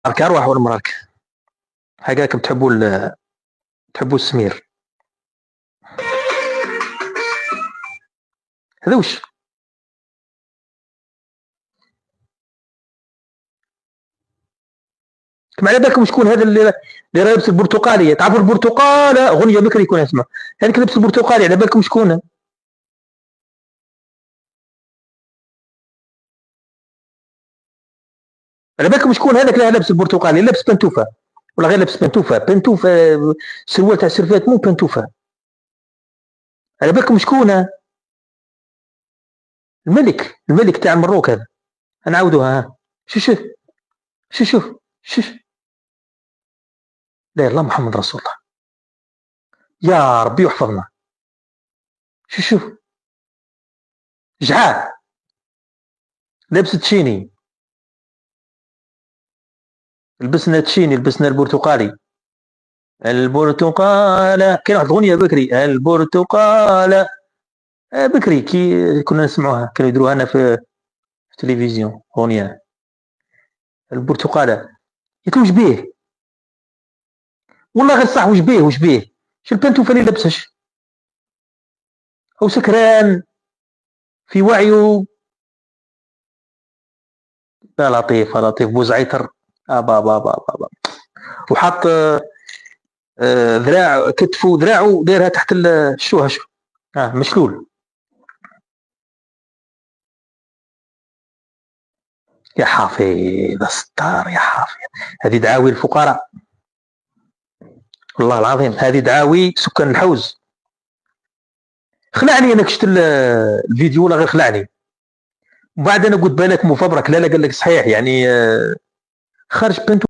أرواح والمراك هكاكم تحبوا السمير. هذا وش كم على بالكم شكون هذا اللي راه لابس البرتقاليه؟ تعرفوا البرتقاله اغنيه بكري يكون اسمها هذاك لابس البرتقالي، على بالكم شكون؟ على بالكم شكون هذاك اللي لابس البرتقالي؟ لابس بنتوفه ولا غير لابس بنتوفه سروال تاع سيرفات مو بنتوفه. على بالكم شكون؟ الملك تاع المروك هذا. نعاودوها ها. شوف لا الله محمد رسول الله يا ربي يحفظنا. شوف جعان لابس تشيني، لبسنا تشيني، لبسنا البرتقالي. البرتقالة كاين واحد الأغنية بكري البرتقالة بكري كي كنا نسمعوها كانوا يديروها لنا في التلفزيون أغنية البرتقالة. قلت له واش بيه والله غير صح واش بيه شو البنتوفة اللي لبسش أو سكران في وعيه. لا لطيف بوزعيتر بابا وحط ذراع كتفه وذراعه دايرها تحت الشوهة مشلول. يا حافظ ستار يا حافظ، هذه دعاوي الفقراء والله العظيم، هذه دعاوي سكان الحوز. خلعني انا شفت الفيديو ولا غير خلعني، وبعد انا قلت بالك مفبرك لا قال لك صحيح يعني خرج بنتو